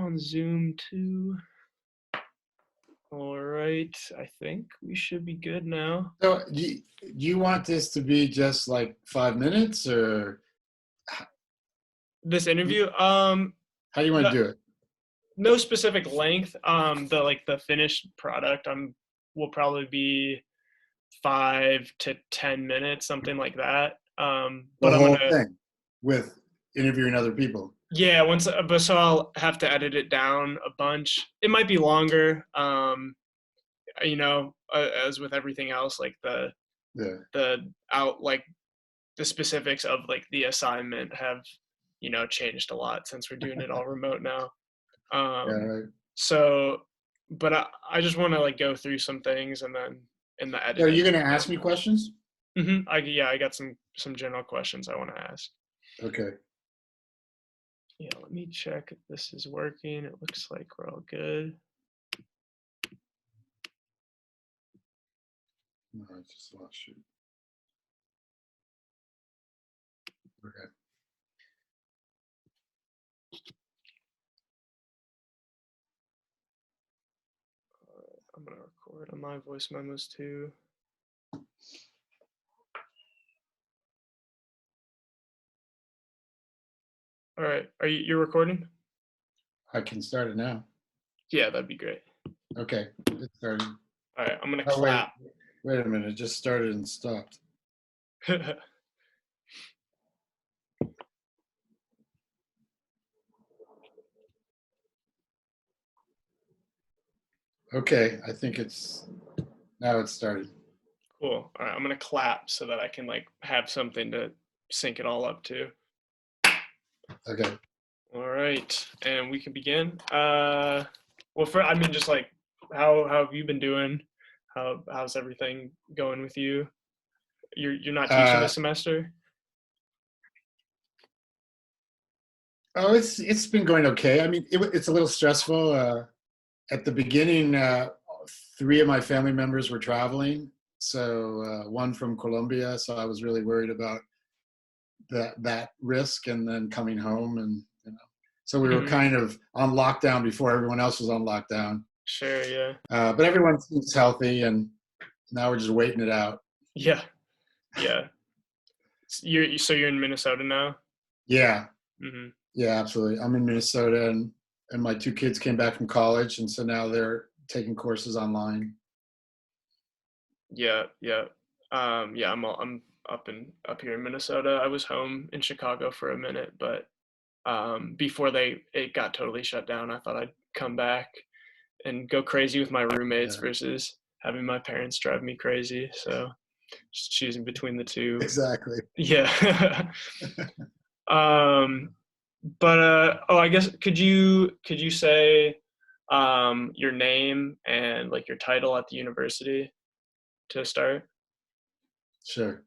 on Zoom too. All right, I think we should be good now. So do you want this to be just like 5 minutes, or This interview, how do you want to the, do it? no specific length. The finished product will probably be 5 to 10 minutes, something like that. The But I'm whole gonna, thing with interviewing other people. yeah, but so I'll have to edit it down a bunch. It might be longer. As with everything else, like Yeah. the out like the specifics of like the assignment have changed a lot since we're doing it all remote now. Yeah. Um, Right. so, but I just want to like go through some things and then in the So are you editing. going to ask me questions? I got some general questions I want to ask. Okay. Yeah, let me check if this is working. It looks like we're all good. No, I just lost you. Okay. I'm gonna record on my voice memos too. All right, you're recording? I can start it now. Yeah, that'd be great. Okay. It started. All right, I'm gonna Oh, wait. clap. Wait a minute. It just started and stopped. Okay. I think now it's started. Cool. All right, I'm gonna clap so that I can like have something to sync it all up to. Okay. All right, and we can begin. Just like how have you been doing? How's everything going with you? You're not teaching Uh, this semester? oh, it's been going okay. I mean, it's a little stressful. At the beginning, 3 of my family members were traveling. So one from Colombia. So I was really worried about that risk, and then coming home, and so we were Hmm. kind of on lockdown before everyone else was on lockdown. Sure. Yeah. But everyone seems healthy, and now we're just waiting it out. Yeah. Yeah. You're in Minnesota now? Yeah, Hmm. yeah, absolutely. I'm in Minnesota, and my 2 kids came back from college, and so now they're taking courses online. Yeah. Yeah. Yeah. I'm up here in Minnesota. I was home in Chicago for a minute, but before it got totally shut down, I thought I'd come back and go crazy with my roommates Yeah, versus having my parents drive me crazy. So just choosing between the two. exactly. Yeah. um, I guess could you say your name and like your title at the university to start? Sure.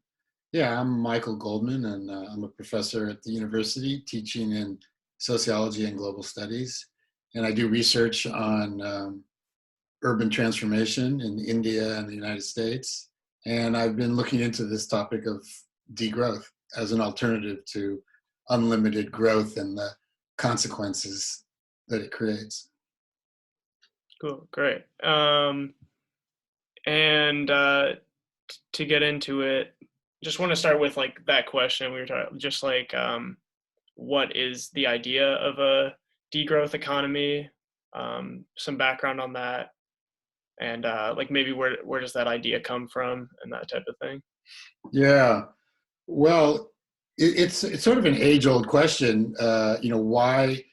Yeah, I'm Michael Goldman, and I'm a professor at the university teaching in sociology and global studies. And I do research on urban transformation in India and the United States. And I've been looking into this topic of degrowth as an alternative to unlimited growth and the consequences that it creates. Cool, great. And to get into it, just want to start with like that question we were talking, just like what is the idea of a degrowth economy? Some background on that, and like maybe where does that idea come from, and that type of thing. Yeah, well, it's sort of an age-old question. Why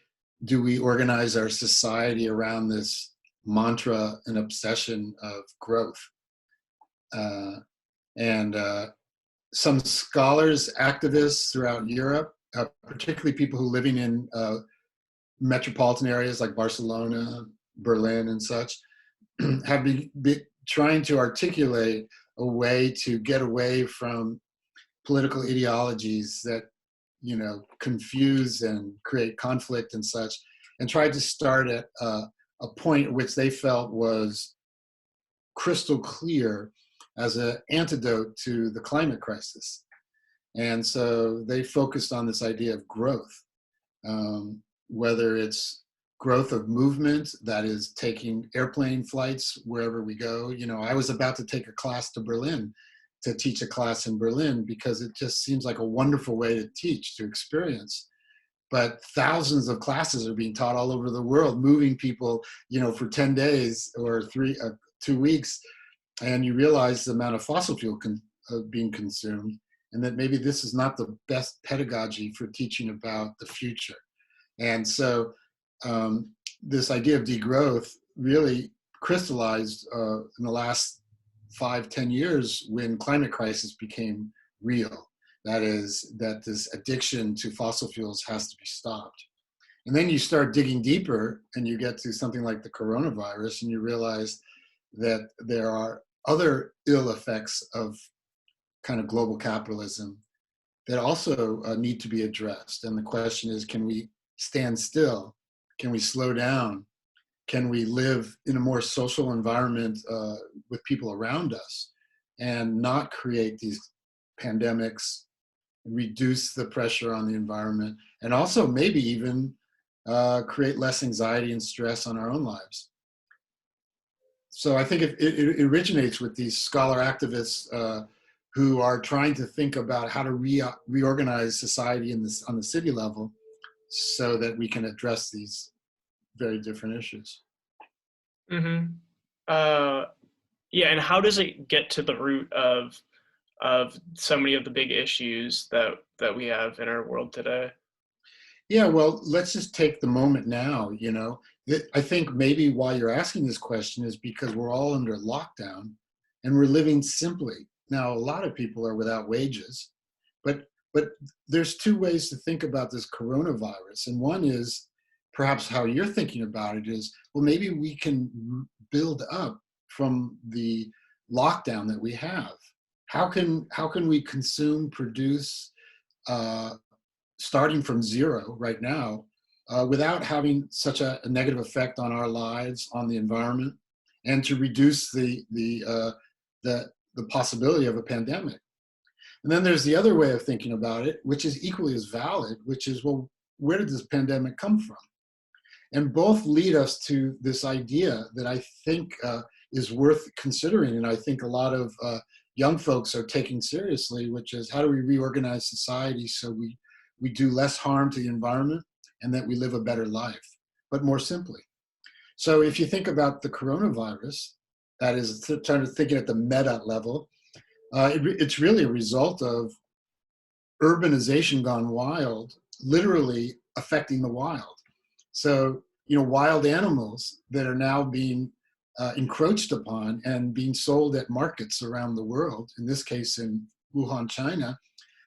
do we organize our society around this mantra and obsession of growth? Uh, and Some scholars, activists throughout Europe, particularly people who are living in metropolitan areas like Barcelona, Berlin, and such, have been trying to articulate a way to get away from political ideologies that confuse and create conflict and such, and tried to start at a point which they felt was crystal clear as an antidote to the climate crisis. And so they focused on this idea of growth, whether it's growth of movement that is taking airplane flights wherever we go. I was about to take a class to Berlin to teach a class in Berlin because it just seems like a wonderful way to teach, to experience. But thousands of classes are being taught all over the world, moving people, for 10 days or 2 weeks. And you realize the amount of fossil fuel being consumed, and that maybe this is not the best pedagogy for teaching about the future. And so this idea of degrowth really crystallized in the last 5-10 years when climate crisis became real. That is, that this addiction to fossil fuels has to be stopped. And then you start digging deeper and you get to something like the coronavirus, and you realize that there are other ill effects of kind of global capitalism that also need to be addressed. And the question is, can we stand still? Can we slow down? Can we live in a more social environment with people around us and not create these pandemics, reduce the pressure on the environment, and also maybe even create less anxiety and stress on our own lives? So I think it originates with these scholar activists who are trying to think about how to reorganize society on the city level so that we can address these very different issues. Mm-hmm. Yeah, and how does it get to the root of so many of the big issues that we have in our world today? Yeah, well, let's just take the moment now. I think maybe why you're asking this question is because we're all under lockdown and we're living simply. Now, a lot of people are without wages, but there's two ways to think about this coronavirus. And one is perhaps how you're thinking about it is, well, maybe we can build up from the lockdown that we have. How can we consume, produce, starting from zero right now, without having such a negative effect on our lives, on the environment, and to reduce the possibility of a pandemic? And then there's the other way of thinking about it, which is equally as valid, which is, well, where did this pandemic come from? And both lead us to this idea that I think is worth considering, and I think a lot of young folks are taking seriously, which is, how do we reorganize society so we do less harm to the environment and that we live a better life, but more simply. So if you think about the coronavirus, that is trying to think at the meta level, it's really a result of urbanization gone wild, literally affecting the wild. So, wild animals that are now being encroached upon and being sold at markets around the world, in this case in Wuhan, China,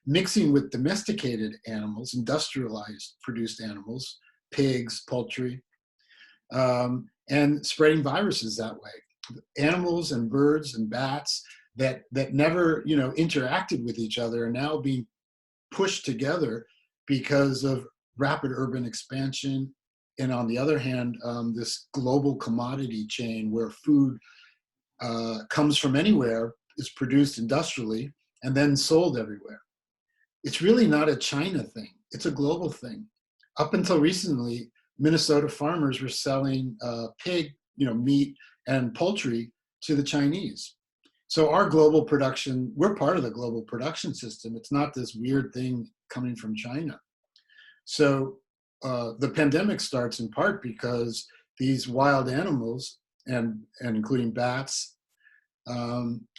mixing with domesticated animals, industrialized produced animals, pigs, poultry, and spreading viruses that way. Animals and birds and bats that never interacted with each other are now being pushed together because of rapid urban expansion. And on the other hand, this global commodity chain where food comes from anywhere, is produced industrially, and then sold everywhere. It's really not a China thing. It's a global thing. Up until recently, Minnesota farmers were selling pig, meat and poultry to the Chinese. So our global production, we're part of the global production system. It's not this weird thing coming from China. So the pandemic starts in part because these wild animals, and including bats,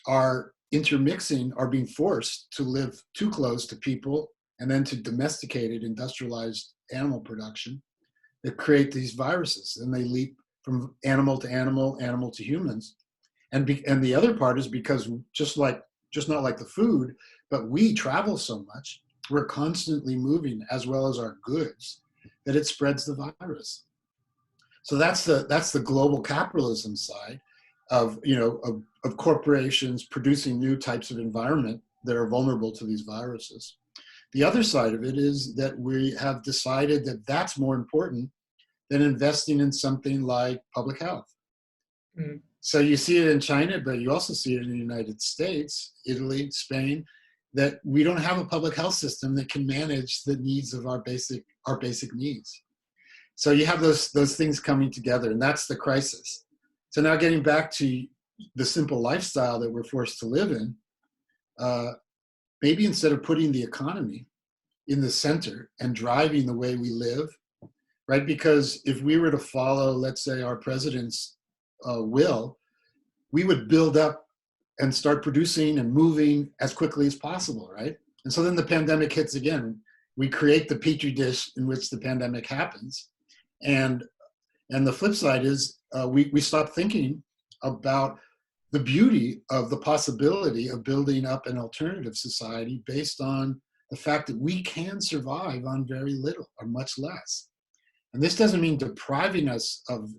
are intermixing, are being forced to live too close to people and then to domesticated, industrialized animal production that create these viruses, and they leap from animal to animal, animal to humans. And the other part is because just not like the food, but we travel so much, we're constantly moving as well as our goods, that it spreads the virus. So that's the global capitalism side of corporations producing new types of environment that are vulnerable to these viruses. The other side of it is that we have decided that that's more important than investing in something like public health. Mm. So you see it in China, but you also see it in the United States, Italy, Spain, that we don't have a public health system that can manage the needs of our basic needs. So you have those things coming together, and that's the crisis. So now getting back to the simple lifestyle that we're forced to live in, uh, maybe instead of putting the economy in the center and driving the way we live, right? Because if we were to follow, let's say, our president's will, we would build up and start producing and moving as quickly as possible, right? And so then the pandemic hits again. We create the petri dish in which the pandemic happens. And the flip side is we stop thinking about the beauty of the possibility of building up an alternative society based on the fact that we can survive on very little or much less. And this doesn't mean depriving us of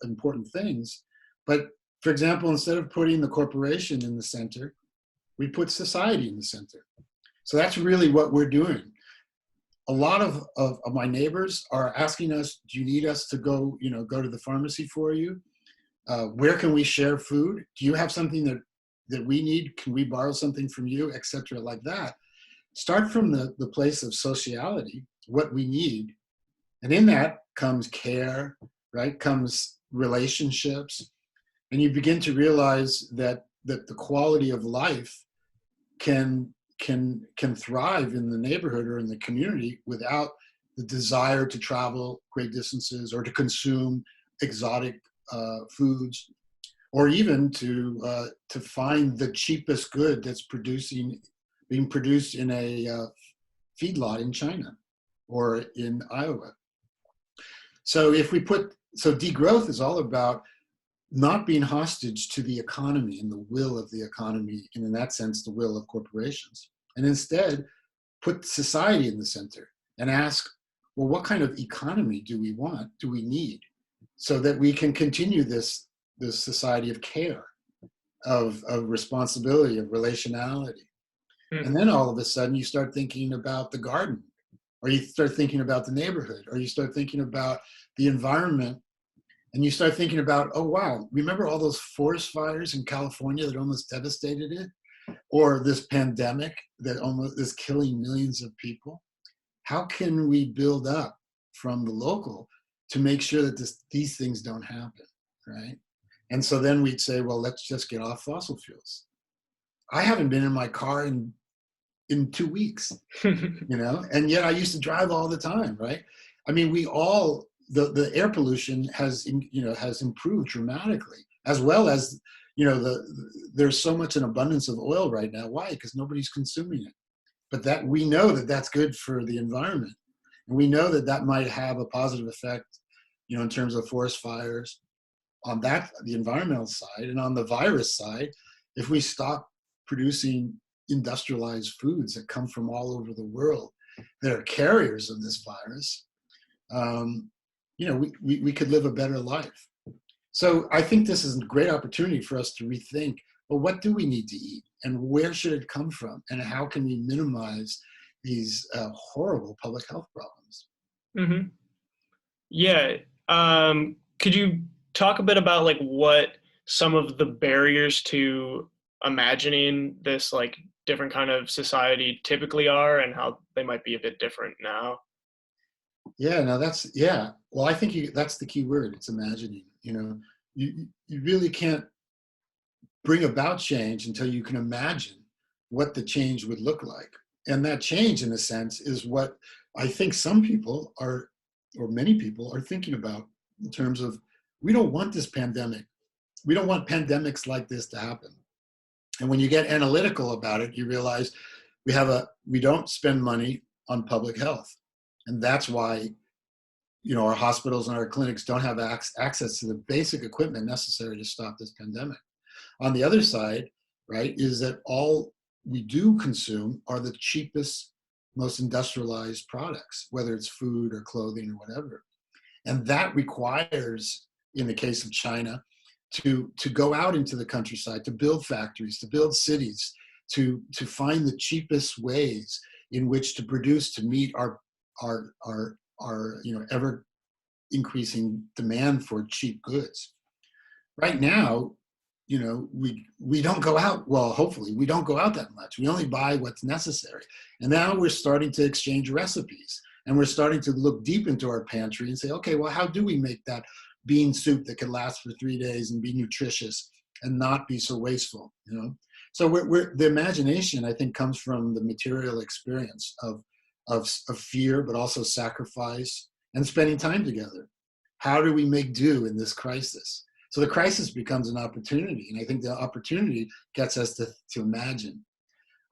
important things, but for example, instead of putting the corporation in the center, we put society in the center. So that's really what we're doing. A lot of my neighbors are asking us, do you need us to go to the pharmacy for you? Where can we share food? Do you have something that we need? Can we borrow something from you, et cetera, like that? Start from the place of sociality, what we need. And in that comes care, right? Comes relationships. And you begin to realize that the quality of life can thrive in the neighborhood or in the community without the desire to travel great distances or to consume exotic foods, or even to find the cheapest good that's being produced in a feedlot in China or in Iowa. So degrowth is all about not being hostage to the economy and the will of the economy, and in that sense, the will of corporations. And instead, put society in the center and ask, well, what kind of economy do we want, do we need, so that we can continue this society of care, of responsibility, of relationality. And then all of a sudden you start thinking about the garden, or you start thinking about the neighborhood, or you start thinking about the environment. And you start thinking about, oh, wow, remember all those forest fires in California that almost devastated it? Or this pandemic that almost is killing millions of people? How can we build up from the local to make sure that these things don't happen, right? And so then we'd say, well, let's just get off fossil fuels. I haven't been in my car in 2 weeks, and yet I used to drive all the time, right? I mean, the air pollution has improved dramatically, as well as there's so much an abundance of oil right now. Why? Because nobody's consuming it. But that we know that that's good for the environment, and we know that that might have a positive effect, in terms of forest fires, on the environmental side, and on the virus side. If we stop producing industrialized foods that come from all over the world that are carriers of this virus, we could live a better life. So I think this is a great opportunity for us to rethink, well, what do we need to eat, and where should it come from, and how can we minimize these horrible public health problems? Mm-hmm. Yeah. Could you talk a bit about like what some of the barriers to imagining this like different kind of society typically are, and how they might be a bit different now? Yeah, no, well, I think that's the key word. It's imagining. You really can't bring about change until you can imagine what the change would look like. And that change, in a sense, is what I think some people or many people are thinking about, in terms of, we don't want this pandemic. We don't want pandemics like this to happen. And when you get analytical about it, you realize we don't spend money on public health. And that's why, our hospitals and our clinics don't have access to the basic equipment necessary to stop this pandemic. On the other side, right, is that all we do consume are the cheapest, most industrialized products, whether it's food or clothing or whatever. And that requires, in the case of China, to go out into the countryside, to build factories, to build cities, to find the cheapest ways in which to produce to meet our ever increasing demand for cheap goods. Right now, we don't go out. Well, hopefully we don't go out that much. We only buy what's necessary. And now we're starting to exchange recipes. And we're starting to look deep into our pantry and say, okay, well, how do we make that bean soup that could last for 3 days and be nutritious and not be so wasteful, you know? So the imagination, I think, comes from the material experience of fear, but also sacrifice and spending time together. How do we make do in this crisis? So the crisis becomes an opportunity, and I think the opportunity gets us to imagine.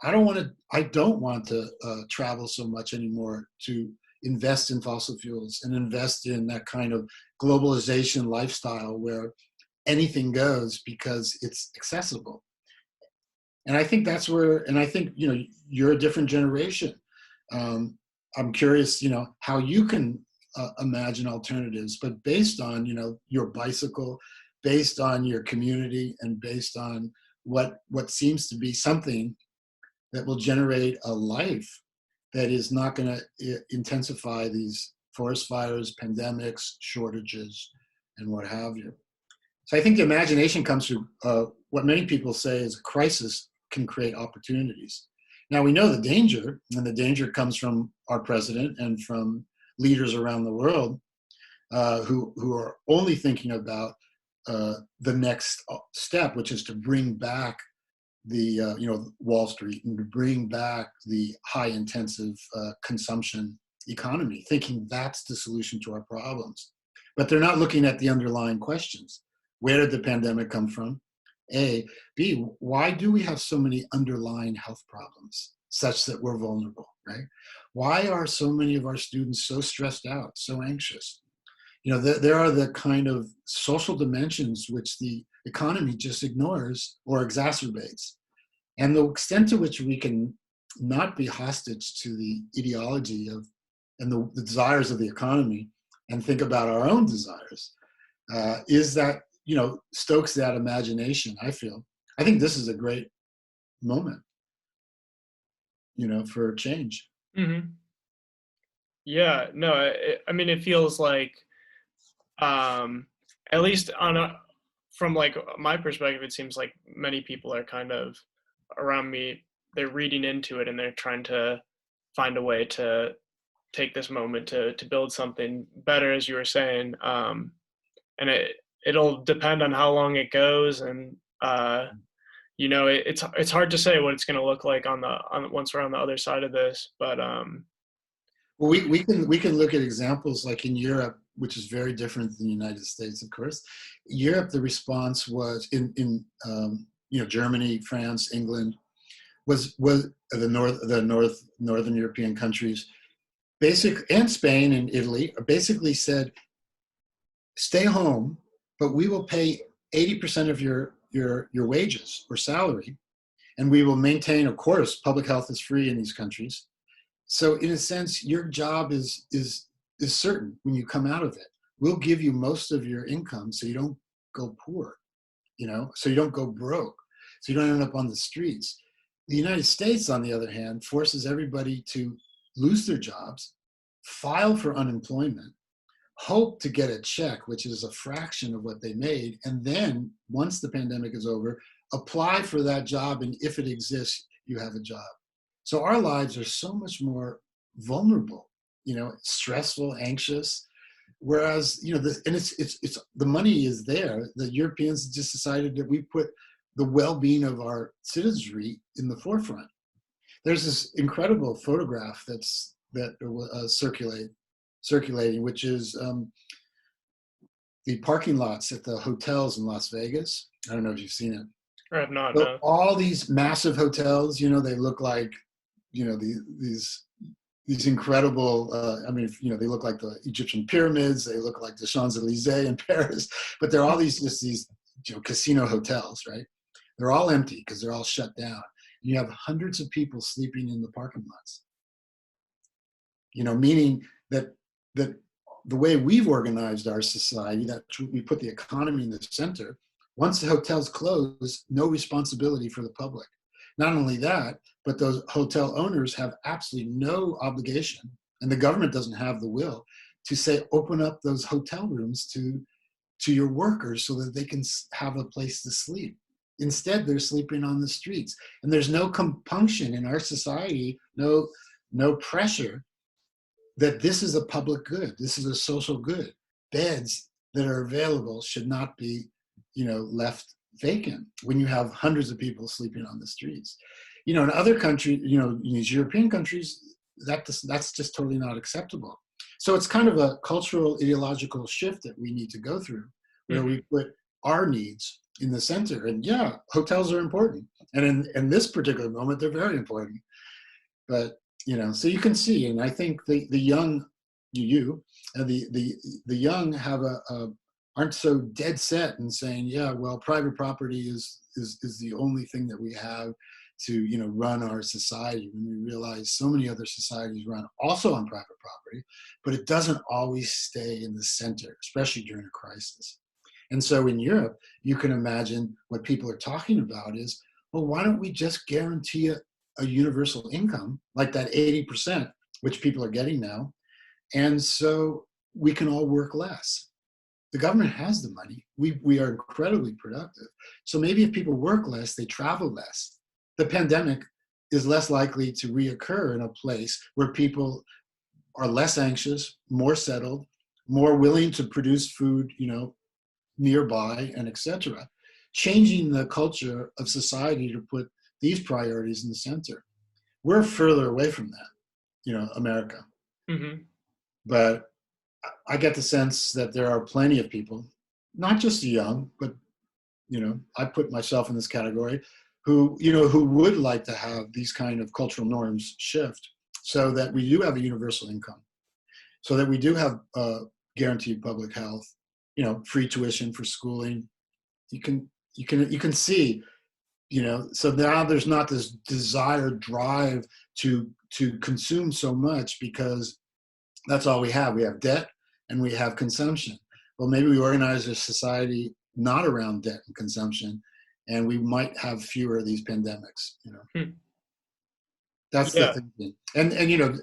I don't want to travel so much anymore to invest in fossil fuels and invest in that kind of globalization lifestyle where anything goes because it's accessible. And I think that's where, and I think, you know, you're a different generation. I'm curious, you know, how you can imagine alternatives, but based on, you know, your bicycle, based on your community, and based on what seems to be something that will generate a life that is not going to intensify these forest fires, pandemics, shortages, and what have you. So I think the imagination comes through what many people say is a crisis can create opportunities. Now we know the danger, and the danger comes from our president and from leaders around the world who are only thinking about the next step, which is to bring back the you know, Wall Street, and to bring back the high intensive consumption economy, thinking that's the solution to our problems. But they're not looking at the underlying questions. Where did the pandemic come from? A. B. Why do we have so many underlying health problems such that we're vulnerable, right? Why are so many of our students so stressed out, so anxious? You know, there are the kind of social dimensions which the economy just ignores or exacerbates. And the extent to which we can not be hostage to the ideology of and the desires of the economy and think about our own desires is that, you know, stokes that imagination, I feel. I think this is a great moment, you know, for change. Hmm. Yeah, no, I mean, it feels like, um, at least from like my perspective, it seems like many people are kind of around me. They're reading into it and they're trying to find a way to take this moment to build something better, as you were saying. And it'll depend on how long it goes, and you know, it's hard to say what it's going to look like on once we're on the other side of this. But Well, we can look at examples like in Europe, which is very different than the United States, of course. Europe, the response was in you know, Germany, France, England, was the northern European countries, and Spain and Italy basically said, stay home, but we will pay 80% of your wages or salary, and we will maintain, of course, public health is free in these countries. So in a sense, your job is certain when you come out of it. We'll give you most of your income so you don't go poor, you know, so you don't go broke, so you don't end up on the streets. The United States, on the other hand, forces everybody to lose their jobs, file for unemployment, hope to get a check, which is a fraction of what they made, and then once the pandemic is over, apply for that job, and if it exists, you have a job. So our lives are so much more vulnerable, you know, stressful, anxious. Whereas, you know, it's the money is there. The Europeans just decided that we put the well-being of our citizenry in the forefront. There's this incredible photograph circulating, which is the parking lots at the hotels in Las Vegas. I don't know if you've seen it. I have not, So no. all these massive hotels, you know, they look like, you know, these incredible, I mean, you know, they look like the Egyptian pyramids, they look like the Champs-Elysees in Paris, but they're all these, you know, casino hotels, right? They're all empty because they're all shut down. You have hundreds of people sleeping in the parking lots, you know, meaning that the way we've organized our society, that we put the economy in the center, once the hotels close, no responsibility for the public. Not only that, but those hotel owners have absolutely no obligation, and the government doesn't have the will to say, open up those hotel rooms to your workers so that they can have a place to sleep. Instead, they're sleeping on the streets. And there's no compunction in our society, no pressure that this is a public good. This is a social good. Beds that are available should not be, left vacant when you have hundreds of people sleeping on the streets. In other countries, in these European countries, that's just totally not acceptable. So it's kind of a cultural ideological shift that we need to go through, where Mhm. we put our needs in the center. And yeah, hotels are important. And in this particular moment, they're very important. But so you can see, and I think the young, the young have aren't so dead set in saying, yeah, well, private property is the only thing that we have to run our society. When we realize so many other societies run also on private property, but it doesn't always stay in the center, especially during a crisis. And so in Europe, you can imagine what people are talking about is, well, why don't we just guarantee a universal income like that 80%, which people are getting now, and so we can all work less. The government has the money. We are incredibly productive. So maybe if people work less, they travel less. The pandemic is less likely to reoccur in a place where people are less anxious, more settled, more willing to produce food, nearby, and etc. Changing the culture of society to put these priorities in the center. We're further away from that, America. Mhm. But I get the sense that there are plenty of people, not just the young, but I put myself in this category, who would like to have these kind of cultural norms shift, so that we do have a universal income, so that we do have guaranteed public health, free tuition for schooling. You can see, so now there's not this desired drive to consume so much, because that's all we have. We have debt and we have consumption. Well, maybe we organize a society not around debt and consumption, and we might have fewer of these pandemics. Hmm. That's the Yeah. thinking. And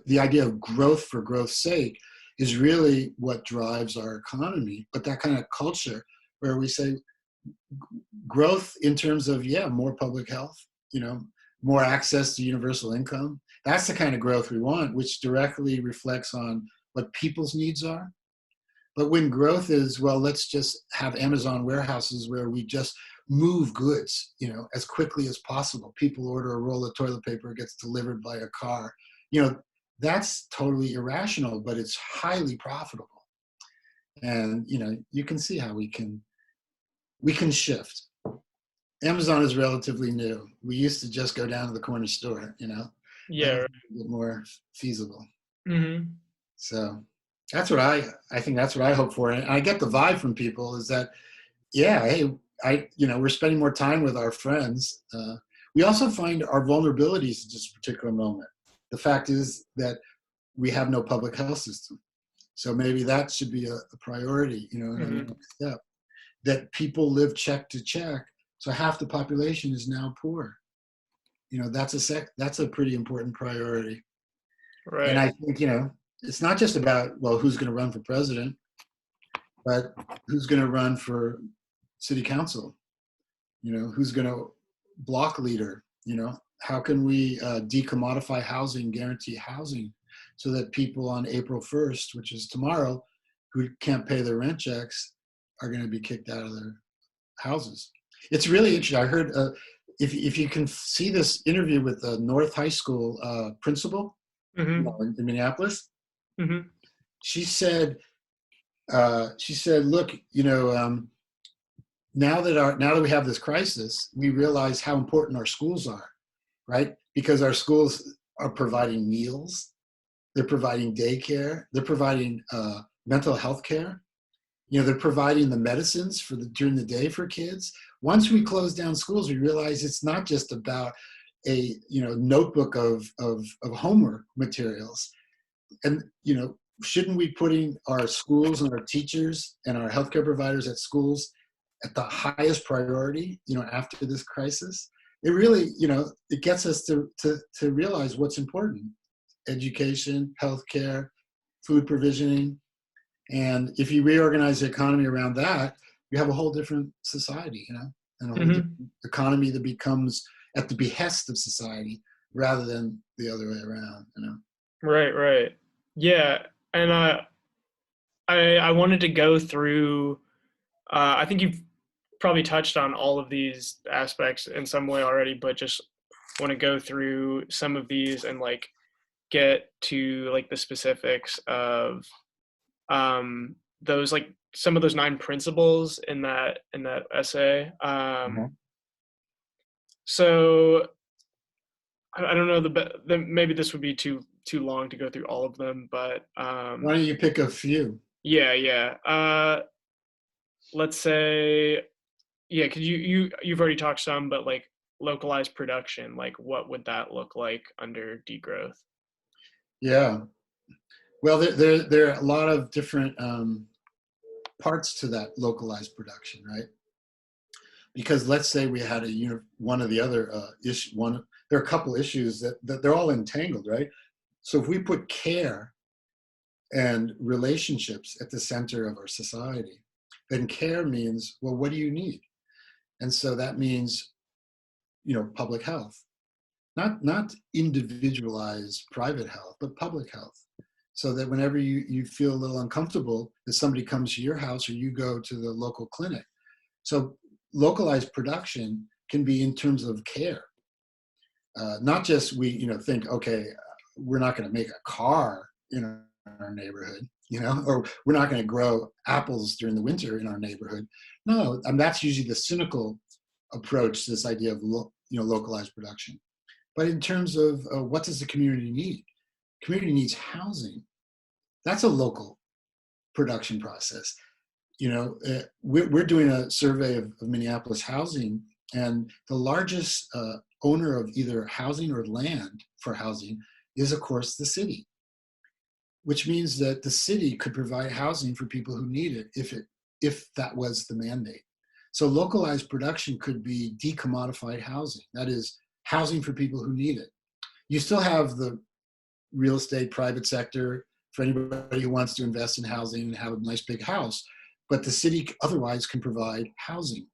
the idea of growth for growth's sake is really what drives our economy. But that kind of culture where we say growth in terms of, yeah, more public health, more access to universal income. That's the kind of growth we want, which directly reflects on what people's needs are. But when growth is, well, let's just have Amazon warehouses where we just move goods, as quickly as possible. People order a roll of toilet paper, it gets delivered by a car. That's totally irrational, but it's highly profitable. And you can see how we can shift. Amazon is relatively new. We used to just go down to the corner store, That was Yeah. a bit more feasible. Mhm. So that's what I think that's what I hope for. And I get the vibe from people is that, yeah, hey, we're spending more time with our friends. We also find our vulnerabilities at this particular moment. The fact is that we have no public health system. So maybe that should be a priority, in the Mhm. next step. That people live check to check. So half the population is now poor. That's a pretty important priority. And Right. I think, it's not just about, well, who's going to run for president, but who's going to run for city council, who's going to block leader, how can we decommodify housing, guarantee housing, so that people on April 1st, which is tomorrow, who can't pay their rent checks are going to be kicked out of their houses. It's really interesting. I heard, if you can see this interview with the North High School principal, Mhm. in Minneapolis, Mhm. she said, look, now that we have this crisis, we realize how important our schools are, right? Because our schools are providing meals, they're providing daycare, they're providing mental health care. They're providing the medicines during the day for kids. Once we close down schools, we realize it's not just about a notebook of homework materials. And shouldn't we putting our schools and our teachers and our healthcare providers at schools at the highest priority, after this crisis? It really, it gets us to realize what's important: education, healthcare, food provisioning. And if you reorganize the economy around that, you have a whole different society, and a whole Mhm. different economy that becomes at the behest of society rather than the other way around. Right, right. Yeah, and I wanted to go through. I think you've probably touched on all of these aspects in some way already, but just want to go through some of these and like get to like the specifics of those like some of those 9 principles in that essay. Mhm. So I don't know maybe this would be too long to go through all of them, but Why don't you pick a few? yeah, yeah. Let's say yeah, because you've already talked some, but like localized production, like what would that look like under degrowth? Yeah. Well, there are a lot of different parts to that localized production, right? Because let's say we had one of the other issue one. There are a couple issues that they're all entangled, right? So if we put care and relationships at the center of our society, then care means, well, what do you need? And so that means, public health, not individualized private health, but public health. So that whenever you feel a little uncomfortable, that somebody comes to your house or you go to the local clinic. So localized production can be in terms of care, not just we think, okay, we're not going to make a car in our neighborhood, or we're not going to grow apples during the winter in our neighborhood. No, that's usually the cynical approach to this idea of localized production. But in terms of what does the community need? Community needs housing. That's a local production process. We're doing a survey of Minneapolis housing, and the largest owner of either housing or land for housing is, of course, the city, which means that the city could provide housing for people who need it if that was the mandate. So localized production could be decommodified housing. That is housing for people who need it. You still have the real estate private sector for anybody who wants to invest in housing and have a nice big house. But the city otherwise can provide housing,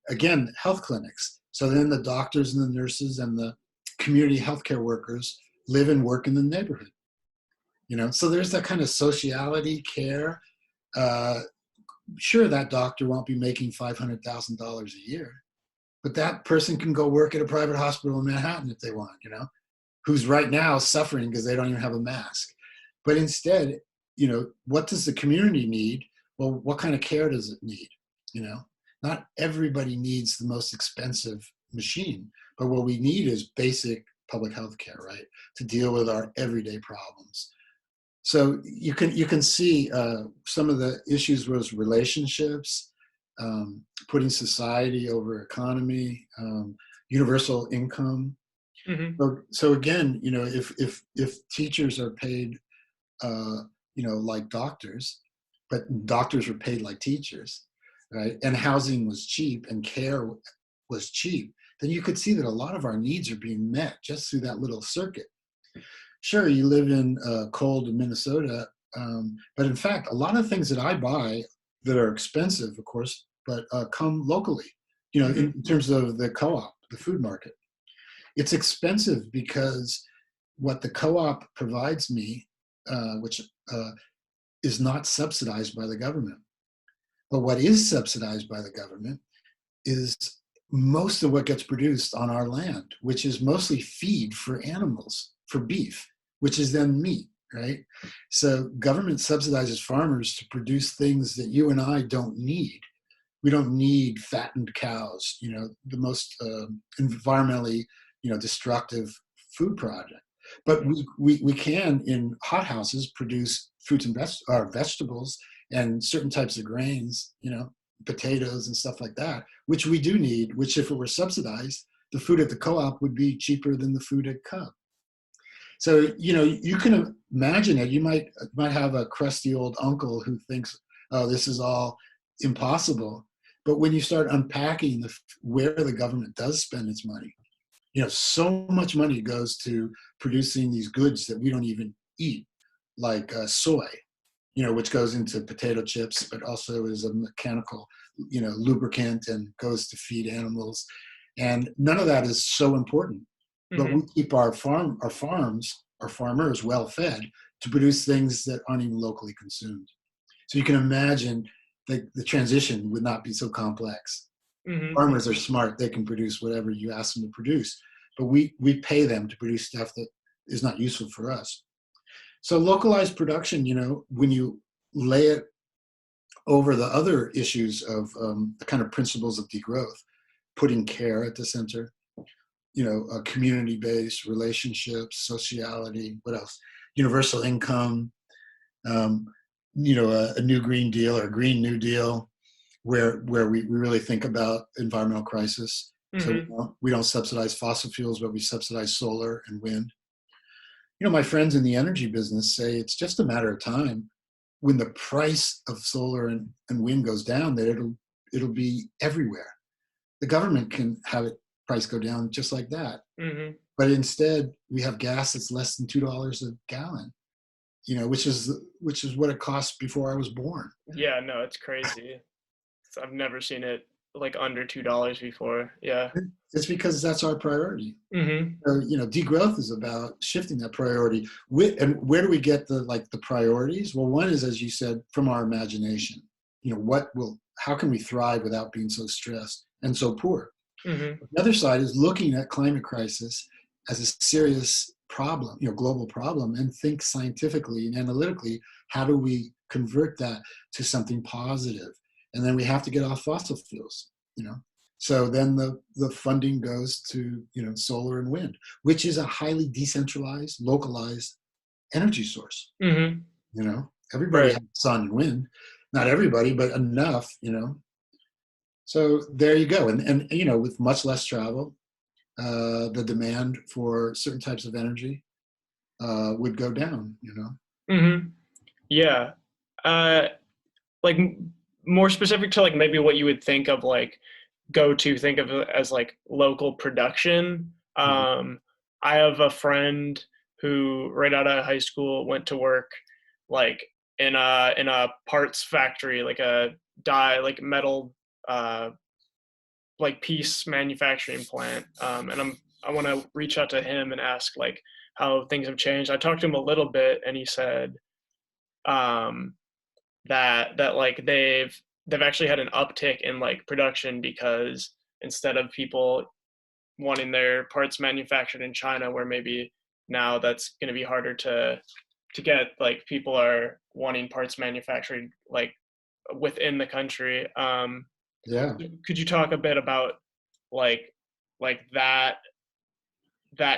again, health clinics. So then the doctors and the nurses and the community healthcare workers live and work in the neighborhood. So there's that kind of sociality, care. Uh, sure, that doctor won't be making $500,000 a year, but that person can go work at a private hospital in Manhattan if they want, who's right now suffering because they don't even have a mask. But instead, what does the community need? Well, what kind of care does it need? You know, not everybody needs the most expensive machine, but what we need is basic public health care, right? To deal with our everyday problems. So you can see some of the issues was relationships, putting society over economy, universal income. Hmm. So again, if teachers are paid, like doctors, but doctors were paid like teachers, right? And housing was cheap and care was cheap, then you could see that a lot of our needs are being met just through that little circuit. Sure, you live in cold Minnesota, but in fact, a lot of things that I buy that are expensive, of course, but come locally. Hmm. In terms of the co-op, the food market, it's expensive because what the co-op provides me, which is not subsidized by the government, but what is subsidized by the government is most of what gets produced on our land, which is mostly feed for animals, for beef, which is then meat, right? So government subsidizes farmers to produce things that you and I don't need. We don't need fattened cows, the most environmentally, destructive food product. But we can in hothouses produce fruits and vegetables and certain types of grains, potatoes and stuff like that, which we do need, which if it were subsidized, the food at the co-op would be cheaper than the food at Cub. So, you can imagine it. You might have a crusty old uncle who thinks, oh, this is all impossible. But when you start unpacking where the government does spend its money, so much money goes to producing these goods that we don't even eat, like soy, which goes into potato chips, but also is a mechanical, lubricant and goes to feed animals. And none of that is so important. But we Hmm. keep our farms our farmer is well fed to produce things that aren't even locally consumed. So you can imagine the transition would not be so complex. Hmm. Farmers are smart; they can produce whatever you ask them to produce, but we pay them to produce stuff that is not useful for us. So localized production, when you lay it over the other issues of the kind of principles of degrowth, putting care at the center, community-based relationships, sociality, what else? Universal income, um, a new Green Deal or a Green New Deal, where we really think about environmental crisis. So Hmm. we don't subsidize fossil fuels, but we subsidize solar and wind. My friends in the energy business say it's just a matter of time when the price of solar and wind goes down, that it'll be everywhere. The government can have it price go down just like that. Hmm. But instead, we have gas that's less than $2 a gallon, which is what it cost before I was born. Yeah, no, it's crazy. I've never seen it like under $2 before. Yeah. It's because that's our priority. Hmm. So, degrowth is about shifting that priority. And where do we get the priorities? Well, one is, as you said, from our imagination. How can we thrive without being so stressed and so poor? Hmm. The other side is looking at climate crisis as a serious problem, global problem, and think scientifically and analytically, how do we convert that to something positive? And then we have to get off fossil fuels, you know. So then the funding goes to, solar and wind, which is a highly decentralized, localized energy source. Hmm. Everybody Right. has sun and wind, not everybody, but enough. So there you go. And with much less travel, the demand for certain types of energy would go down. Hmm. Yeah. Uh, like more specific to like maybe what you would think of like go to think of it as like local production. Mhm. I have a friend who right out of high school went to work like in a parts factory, like a like metal uh like piece manufacturing plant. And I want to reach out to him and ask like how things have changed. I talked to him a little bit, and he said um, that like they've actually had an uptick in like production because instead of people wanting their parts manufactured in China, where maybe now that's going to be harder to get, like people are wanting parts manufactured like within the country. Yeah. Could you talk a bit about like that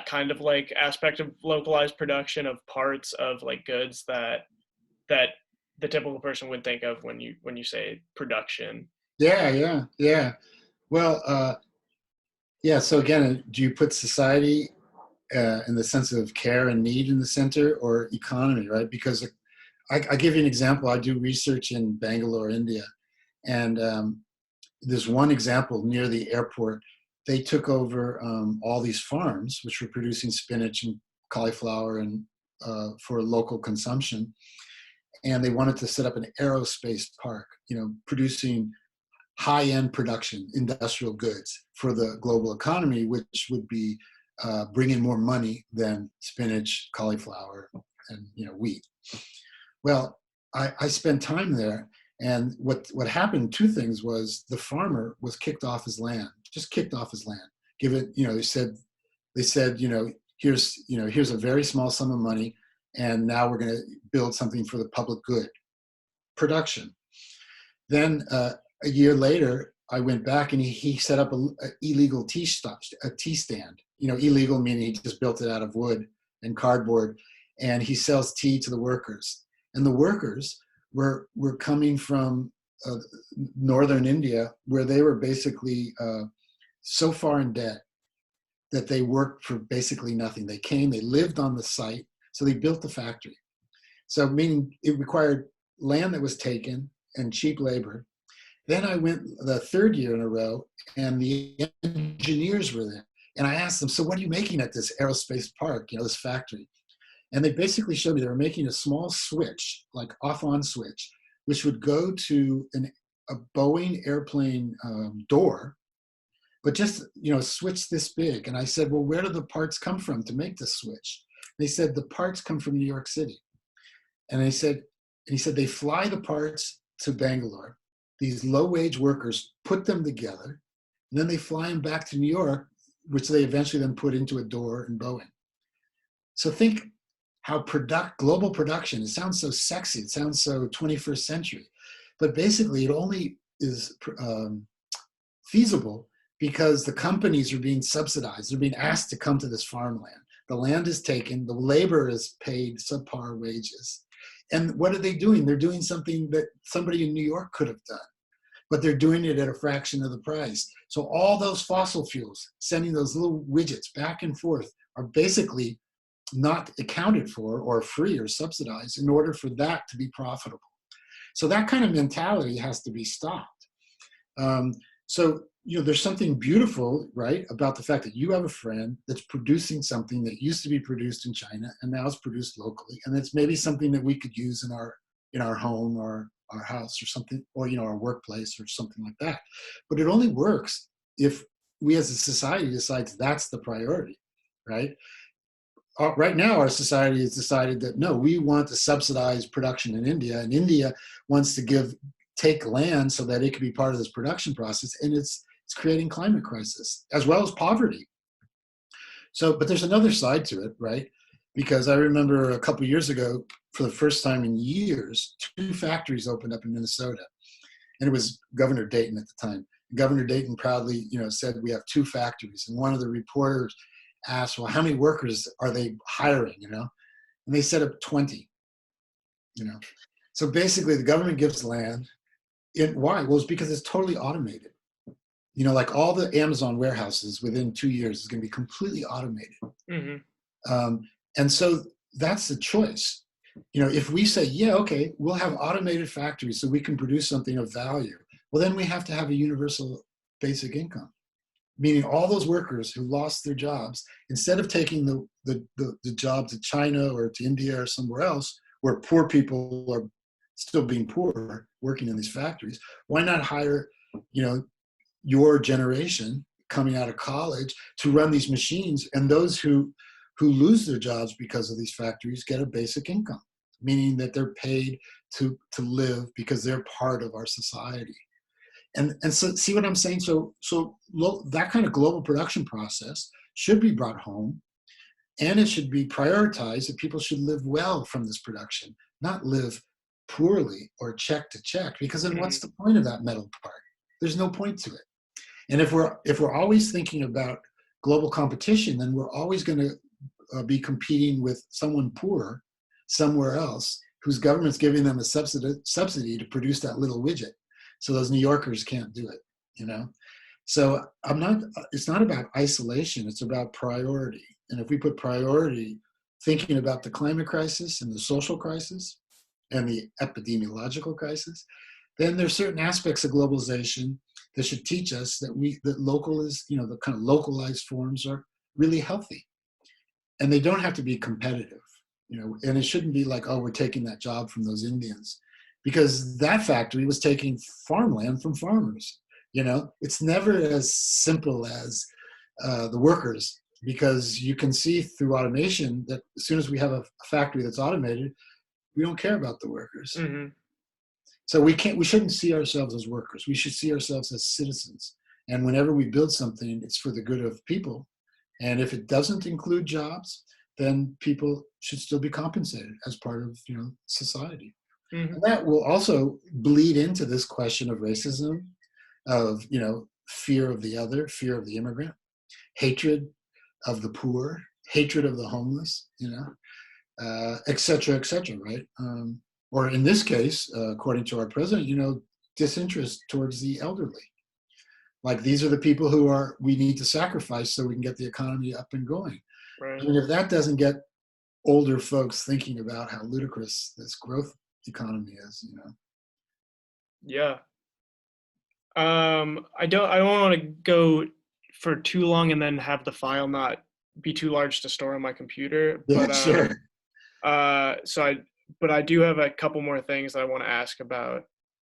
kind of like aspect of localized production of parts of like goods that the typical person would think of when you say production? Yeah. Yeah. Yeah. Well, yeah. So again, do you put society in the sense of care and need in the center, or economy, right? Because I give you an example. I do research in Bangalore, India, and there's one example near the airport. They took over all these farms, which were producing spinach and cauliflower and for local consumption, and they wanted to set up an aerospace park, producing high-end production, industrial goods for the global economy, which would be bring in more money than spinach, cauliflower, and wheat. Well, I spent time there, and what happened? Two things was the farmer was kicked off his land, just kicked off his land. Give it, they said, here's a very small sum of money, and now we're going to build something for the public good, production. Then a year later, I went back and he set up a illegal a tea stand. Illegal meaning he just built it out of wood and cardboard, and he sells tea to the workers. And the workers were coming from northern India, where they were basically so far in debt that they worked for basically nothing. They came, they lived on the site, so they built the factory. So meaning it required land that was taken and cheap labor. Then I went the third year in a row, and the engineers were there. And I asked them, so what are you making at this aerospace park, this factory? And they basically showed me they were making a small switch, like off-on switch, which would go to a Boeing airplane door, but just, switch this big. And I said, well, where do the parts come from to make this switch? They said the parts come from New York City. And he said they fly the parts to Bangalore. These low-wage workers put them together, and then they fly them back to New York, which they eventually then put into a door in Boeing. So think how global production, it sounds so sexy, it sounds so 21st century, but basically it only is feasible because the companies are being subsidized. They're being asked to come to this farmland. The land is taken, the labor is paid subpar wages. And what are they doing? They're doing something that somebody in New York could have done, but they're doing it at a fraction of the price. So all those fossil fuels, sending those little widgets back and forth, are basically not accounted for or free or subsidized in order for that to be profitable. So that kind of mentality has to be stopped. So, there's something beautiful, right, about the fact that you have a friend that's producing something that used to be produced in China and now is produced locally, and it's maybe something that we could use in our home or our house or something, or our workplace or something like that. But it only works if we as a society decides that's the priority, right? Right now, our society has decided that no, we want to subsidize production in India, and India wants to take land so that it can be part of this production process, and it's creating climate crisis as well as poverty. So, but there's another side to it, right? Because I remember a couple of years ago, for the first time in years, 2 factories opened up in Minnesota, and it was Governor Dayton at the time. Governor Dayton proudly, said we have 2 factories, and one of the reporters asked, well, how many workers are they hiring, and they set up 20, So basically the government gives land. Why? Well, it's because it's totally automated. Like all the Amazon warehouses within 2 years is going to be completely automated. Mm-hmm. And so that's the choice. If we say, yeah, okay, we'll have automated factories so we can produce something of value, well, then we have to have a universal basic income, meaning all those workers who lost their jobs, instead of taking the job to China or to India or somewhere else where poor people are still being poor working in these factories, why not hire, your generation coming out of college to run these machines, and those who lose their jobs because of these factories get a basic income, meaning that they're paid to live because they're part of our society. And so see what I'm saying? So that kind of global production process should be brought home, and it should be prioritized that people should live well from this production, not live poorly or check to check, because then what's the point of that metal part? There's no point to it. And if we're always thinking about global competition, then we're always going to be competing with someone poorer somewhere else whose government's giving them a subsidy to produce that little widget. So those New Yorkers can't do it, So it's not about isolation, it's about priority. And if we put priority thinking about the climate crisis and the social crisis and the epidemiological crisis, then there's certain aspects of globalization that should teach us that the kind of localized forms are really healthy. And they don't have to be competitive, and it shouldn't be like, oh, we're taking that job from those Indians, because that factory was taking farmland from farmers. It's never as simple as the workers, because you can see through automation that as soon as we have a factory that's automated, we don't care about the workers. Mm-hmm. So we shouldn't see ourselves as workers. We should see ourselves as citizens. And whenever we build something, it's for the good of people. And if it doesn't include jobs, then people should still be compensated as part of society. Mm-hmm. And that will also bleed into this question of racism, of fear of the other, fear of the immigrant, hatred of the poor, hatred of the homeless, et cetera, right? Or in this case, according to our president, disinterest towards the elderly. Like, these are the people we need to sacrifice so we can get the economy up and going. Right. I mean, if that doesn't get older folks thinking about how ludicrous this growth economy is, Yeah. I don't want to go for too long and then have the file not be too large to store on my computer. Yeah, But sure. but I do have a couple more things that I want to ask about.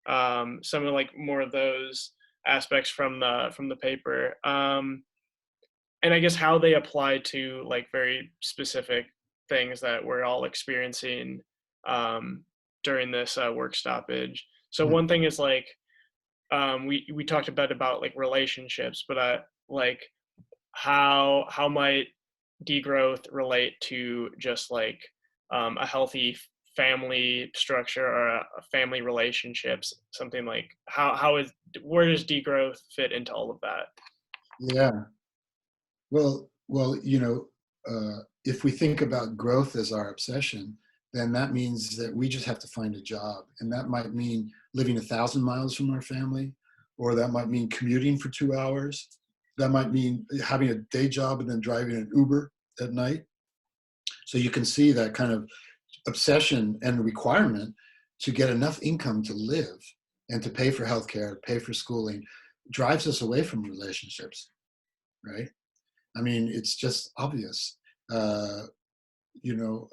Some of more of those aspects from the paper. And I guess how they apply to very specific things that we're all experiencing um, during this work stoppage. So Yeah. one thing is like we talked a bit about like relationships, but like how might degrowth relate to just like a healthy family structure or a family relationships, something like how is where does degrowth fit into all of that? Yeah. Well, if we think about growth as our obsession, then that means that we just have to find a job, and that might mean living 1,000 miles from our family, or that might mean commuting for 2 hours. That might mean having a day job and then driving an Uber at night. So you can see that kind of obsession and requirement to get enough income to live and to pay for healthcare, pay for schooling, drives us away from relationships, right? I mean, it's just obvious, uh, you know,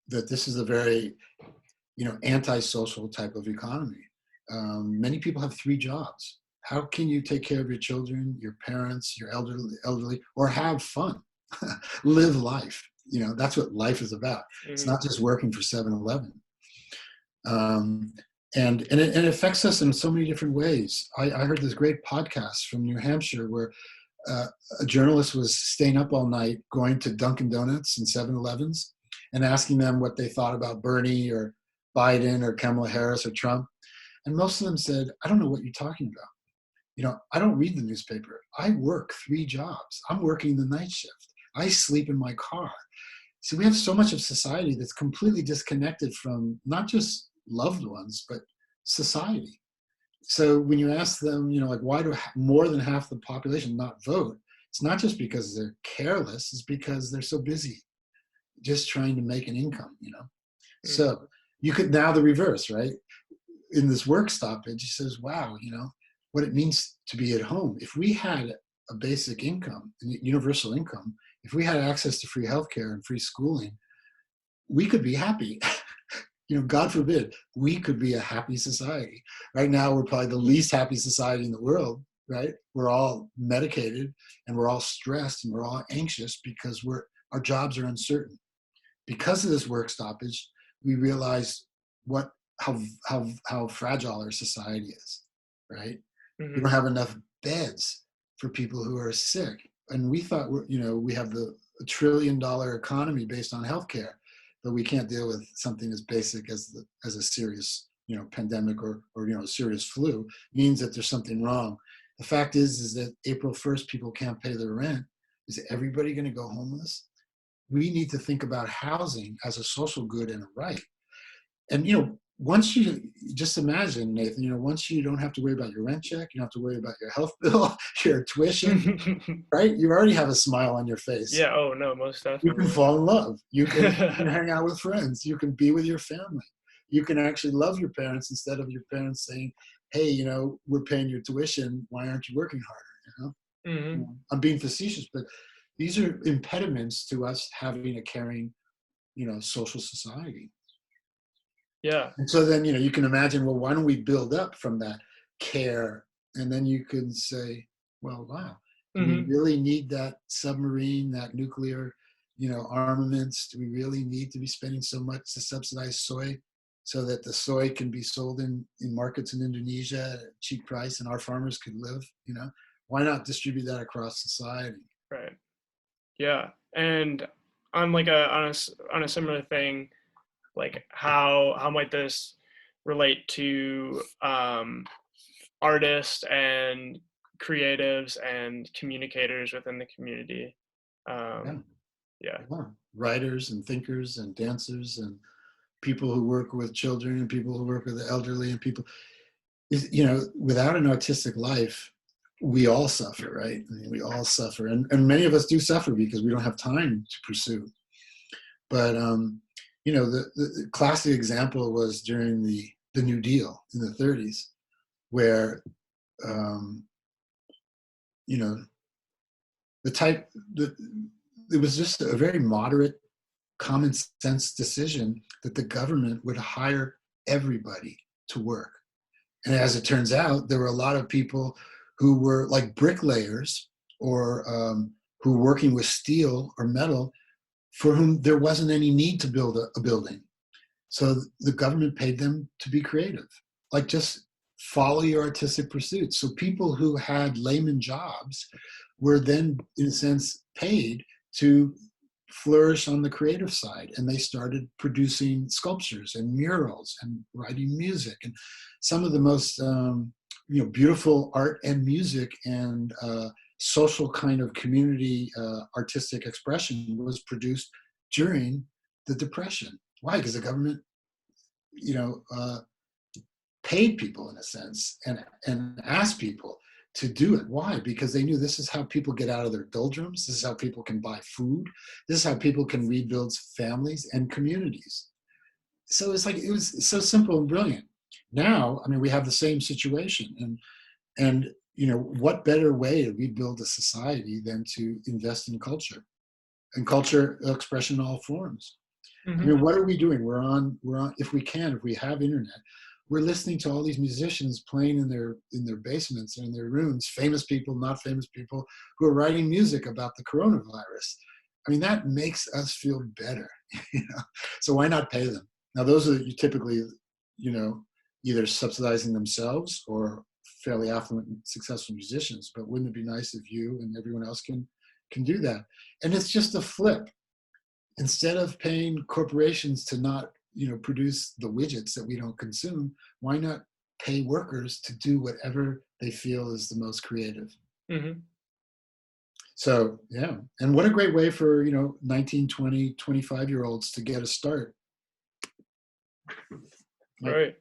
that this is a very, antisocial type of economy. Many people have 3 jobs. How can you take care of your children, your parents, your elderly, or have fun, live life? That's what life is about. It's Hmm. not just working for 7-Eleven. Um, and it affects us in so many different ways. I heard this great podcast from New Hampshire where uh, a journalist was staying up all night going to Dunkin' Donuts and 7-Elevens and asking them what they thought about Bernie or Biden or Kamala Harris or Trump. And most of them said, I don't know what you're talking about. I don't read the newspaper. I work 3 jobs. I'm working the night shift. I sleep in my car. So we have so much of society that's completely disconnected from not just loved ones, but society. So when you ask them, like, why do more than half the population not vote? It's not just because they're careless, it's because they're so busy just trying to make an income. Hmm. So you could now the reverse, right? In this work stoppage, he says, wow, what it means to be at home. If we had a basic income, universal income, if we had access to free healthcare and free schooling, we could be happy. God forbid, we could be a happy society. Right now, we're probably the least happy society in the world, right? We're all medicated and we're all stressed and we're all anxious because our jobs are uncertain. Because of this work stoppage, we realize what how fragile our society is, right? We Hmm. don't have enough beds for people who are sick, and we thought we have the $1 trillion economy based on healthcare, but we can't deal with something as basic as a serious pandemic or a serious flu. Means that there's something wrong. The fact is that April 1st people can't pay their rent. Is everybody going to go homeless? We need to think about housing as a social good and a right. And once you just imagine, Nathan, once you don't have to worry about your rent check, you don't have to worry about your health bill, your tuition, right? You already have a smile on your face. Yeah. Oh no, most You can definitely. fall in love. You can hang out with friends. You can be with your family. You can actually love your parents instead of your parents saying, "Hey, we're paying your tuition. Why aren't you working harder?" Hmm. I'm being facetious, but these are impediments to us having a caring, social society. Yeah. And so then, you can imagine, well, why don't we build up from that care? And then you can say, well, wow, do we Hmm. really need that submarine, that nuclear, armaments? Do we really need to be spending so much to subsidize soy so that the soy can be sold in markets in Indonesia at a cheap price and our farmers could live? Why not distribute that across society? Right. Yeah. And on like on a similar thing, like how might this relate to artists and creatives and communicators within the community? Yeah, Um, yeah. yeah. Writers and thinkers and dancers and people who work with children and people who work with the elderly and people without an artistic life, we all suffer, right? I mean, we all suffer, and many of us do suffer because we don't have time to pursue. But the classic example was during the New Deal in the 30s, where um, you know the type the it was just a very moderate, common sense decision that the government would hire everybody to work. And as it turns out, there were a lot of people who were like bricklayers or who were working with steel or metal for whom there wasn't any need to build a building. So the government paid them to be creative, like just follow your artistic pursuits. So people who had layman jobs were then, in a sense, paid to flourish on the creative side, and they started producing sculptures and murals and writing music. And some of the most beautiful art and music and social kind of community artistic expression was produced during the Depression. Why? Because the government, paid people in a sense and asked people to do it. Why? Because they knew this is how people get out of their doldrums. This is how people can buy food. This is how people can rebuild families and communities. So it was so simple and brilliant. Now, I mean, we have the same situation, and what better way to rebuild a society than to invest in culture and culture expression in all forms. I Hmm. mean, what are we doing? We're on, if we have internet, we're listening to all these musicians playing in their basements and in their rooms, famous people, not famous people, who are writing music about the coronavirus. I mean, that makes us feel better, So why not pay them? Now, those are typically, either subsidizing themselves or fairly affluent and successful musicians. But wouldn't it be nice if you and everyone else can do that? And it's just a flip. Instead of paying corporations to not produce the widgets that we don't consume, why not pay workers to do whatever they feel is the most creative? Hmm. So yeah, and what a great way for 19, 20, 25-year-olds to get a start, like, Right.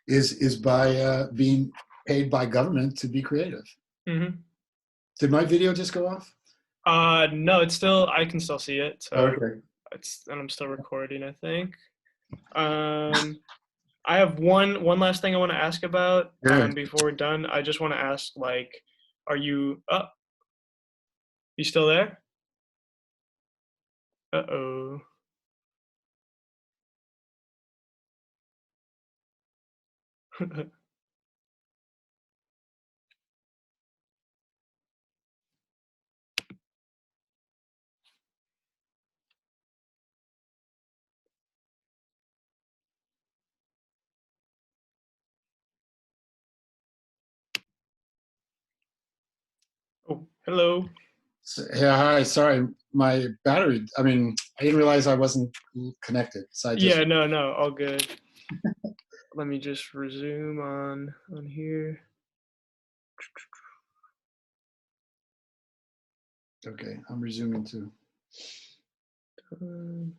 is by being paid by government to be creative. Hmm. Did my video just go off? No, it's still, I can still see it. So Okay. and I'm still recording, I think. Um, I have one last thing I want to ask about Good. before we're done. I just want to ask, like, are you you still there? Uh-oh. Oh, hello. So, yeah, hi. Sorry, my battery. I mean, I didn't realize I wasn't connected, so I just. Yeah, no, all good. Let me just resume on here. Okay, I'm resuming too. Um,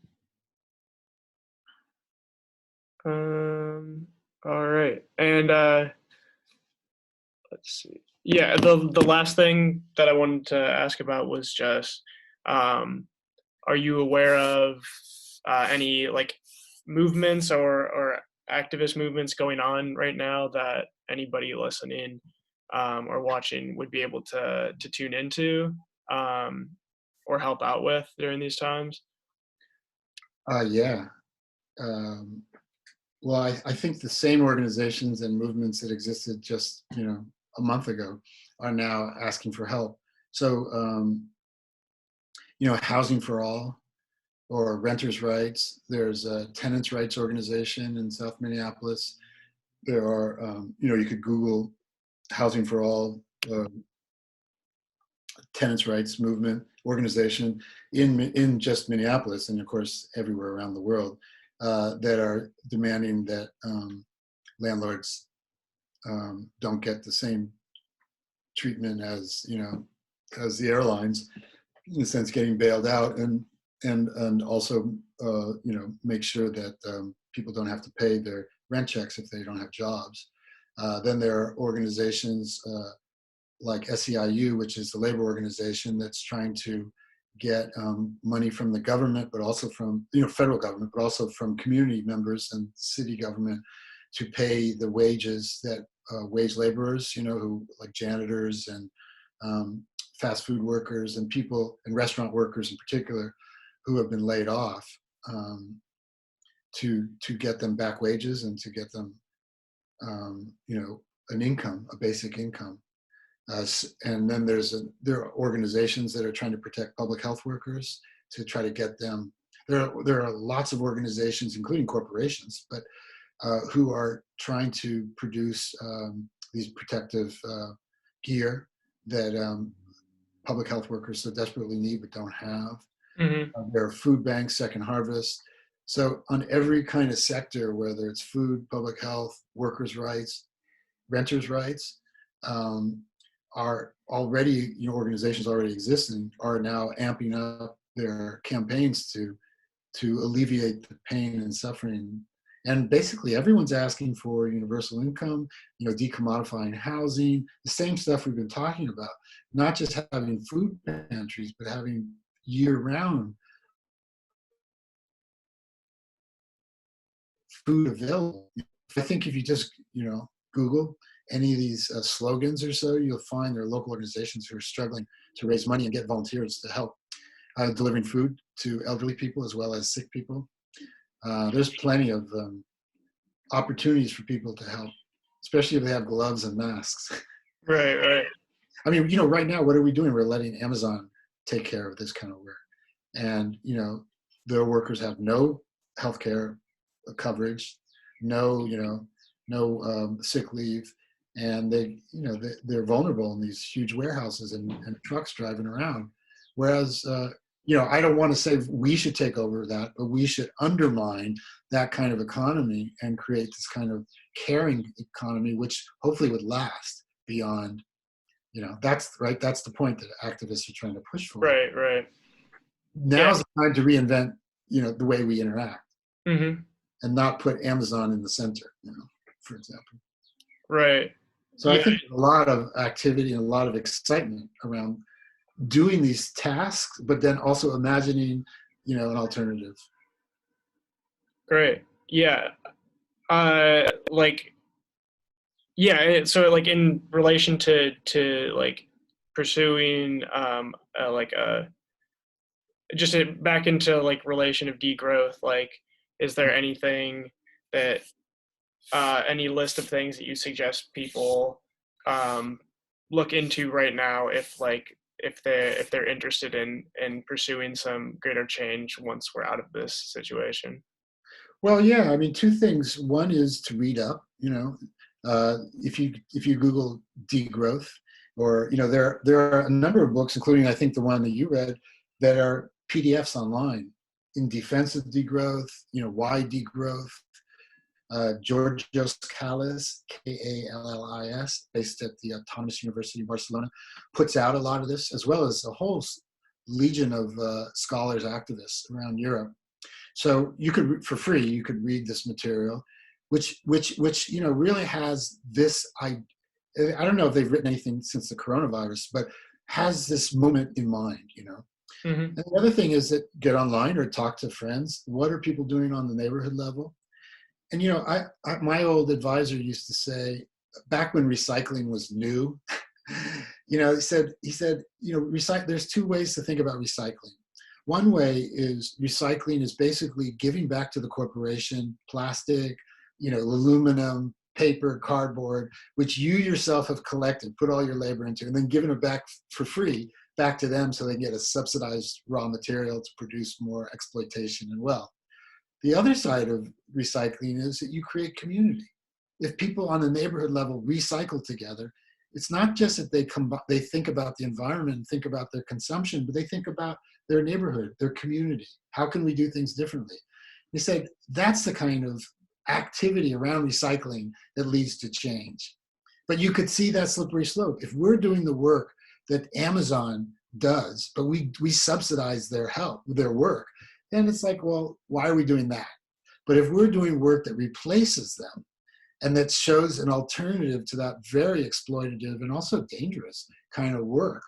um, all right. And let's see. Yeah, the last thing that I wanted to ask about was just, um, are you aware of any like movements or activist movements going on right now that anybody listening or watching would be able to tune into um, or help out with during these times? Yeah. Um, well, I think the same organizations and movements that existed just a month ago are now asking for help. So housing for all or renters' rights. There's a tenants' rights organization in South Minneapolis. There are you could Google housing for all. Tenants' rights movement organization in just Minneapolis, and of course everywhere around the world, that are demanding that landlords don't get the same treatment as as the airlines, in a sense, getting bailed out, and also make sure that people don't have to pay their rent checks if they don't have jobs. Then there are organizations like SEIU, which is the labor organization that's trying to get money from the government, but also from federal government, but also from community members and city government to pay the wages that wage laborers, who like janitors and fast food workers and people and restaurant workers in particular, who have been laid off, to get them back wages and to get them an income, a basic income. And then there are organizations that are trying to protect public health workers to try to get them. There are lots of organizations, including corporations, but who are trying to produce these protective gear that public health workers so desperately need but don't have. Hmm. There are food banks, Second Harvest. So on every kind of sector, whether it's food, public health, workers' rights, renters' rights, um, are already, organizations already existing are now amping up their campaigns to alleviate the pain and suffering. And basically everyone's asking for universal income, decommodifying housing, the same stuff we've been talking about, not just having food pantries, but having year-round food available. I think if you just, Google any of these slogans or so, you'll find there are local organizations who are struggling to raise money and get volunteers to help delivering food to elderly people as well as sick people. There's plenty of opportunities for people to help, especially if they have gloves and masks. Right, right. I mean, right now, what are we doing? We're letting Amazon take care of this kind of work. And, their workers have no healthcare coverage, no sick leave. And they're vulnerable in these huge warehouses and trucks driving around. Whereas, I don't want to say we should take over that, but we should undermine that kind of economy and create this kind of caring economy, which hopefully would last beyond, that's right. That's the point that activists are trying to push for. Right, right. Yeah. Now's the time to reinvent, the way we interact Hmm. and not put Amazon in the center, for example. Right. So I Yeah. think a lot of activity and a lot of excitement around doing these tasks, but then also imagining, an alternative. Great. Yeah. Like, yeah. So, like, in relation to like pursuing, like just back into like relation of degrowth. Like, is there anything that any list of things that you suggest people um, look into right now if they're interested in pursuing some greater change once we're out of this situation? Well, yeah, I mean, two things. One is to read up, if you Google degrowth, or there are a number of books, including I think the one that you read, that are PDFs online in defense of degrowth. Why degrowth? Georgios Kallis, Kallis, based at the Autonomous University of Barcelona, puts out a lot of this, as well as a whole legion of scholars, activists around Europe. So you could, for free, you could read this material, which really has this. I don't know if they've written anything since the coronavirus, but has this moment in mind. Hmm. And the other thing is that get online or talk to friends. What are people doing on the neighborhood level? And my old advisor used to say, back when recycling was new, he said, there's two ways to think about recycling. One way is recycling is basically giving back to the corporation plastic, aluminum, paper, cardboard, which you yourself have collected, put all your labor into, and then giving it back for free back to them so they can get a subsidized raw material to produce more exploitation and wealth. The other side of recycling is that you create community. If people on the neighborhood level recycle together, it's not just that they think about the environment and think about their consumption, but they think about their neighborhood, their community. How can we do things differently? He said that's the kind of activity around recycling that leads to change. But you could see that slippery slope. If we're doing the work that Amazon does, but we subsidize their work, then it's like, well, why are we doing that? But if we're doing work that replaces them and that shows an alternative to that very exploitative and also dangerous kind of work,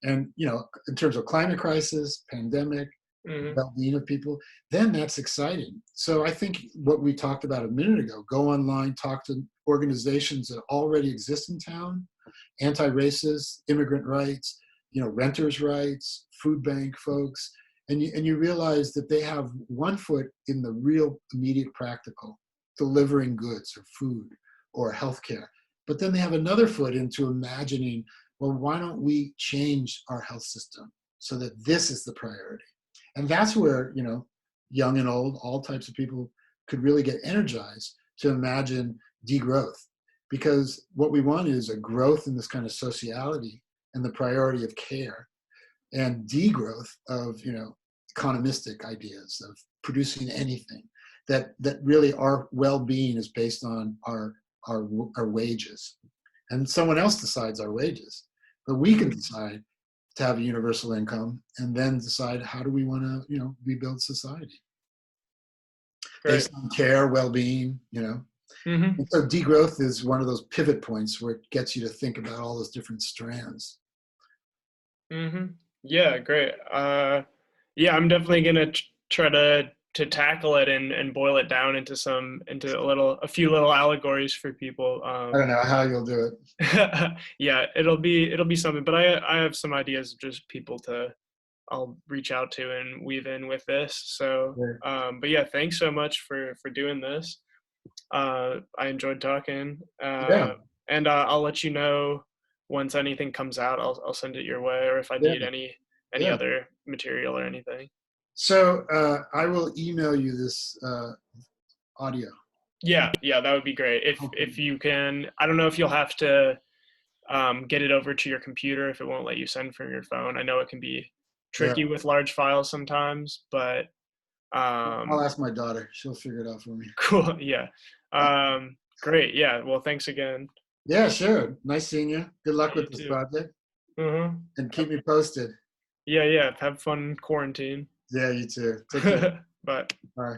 and in terms of climate crisis, pandemic, Hmm. well-being of people, then that's exciting. So I think what we talked about a minute ago, go online, talk to organizations that already exist in town, anti-racist, immigrant rights, renters' rights, food bank folks, and you realize that they have one foot in the real immediate practical, delivering goods or food or healthcare. But then they have another foot into imagining, well, why don't we change our health system so that this is the priority? And that's where, young and old, all types of people could really get energized to imagine degrowth. Because what we want is a growth in this kind of sociality and the priority of care, and degrowth of, economistic ideas of producing anything. That really our well-being is based on our wages, and someone else decides our wages, but we can decide to have a universal income and then decide how do we want to, rebuild society Great. based on care, well-being. Hmm. And so degrowth is one of those pivot points where it gets you to think about all those different strands. Hmm. Yeah, great. Yeah, I'm definitely gonna try to tackle it and boil it down into a few little allegories for people. I don't know how you'll do it. Yeah, it'll be something. But I have some ideas of just people to I'll reach out to and weave in with this. So, Yeah. but yeah, thanks so much for doing this. I enjoyed talking, Yeah. and I'll let you know once anything comes out. I'll send it your way, or if I Yeah. need any Yeah. other material or anything. So I will email you this audio. Yeah, yeah, that would be great. Okay. If you can, I don't know if you'll have to get it over to your computer if it won't let you send from your phone. I know it can be Yeah. tricky with large files sometimes, but I'll um, ask my daughter. She'll figure it out for me. cool. Yeah. Great. Yeah. Well, thanks again. Yeah, sure. Nice seeing you. Good Yeah, luck you with this too. project Uh-huh. and keep me posted. Yeah, yeah. Have fun quarantine. Yeah, you too. Take care. Bye. Bye.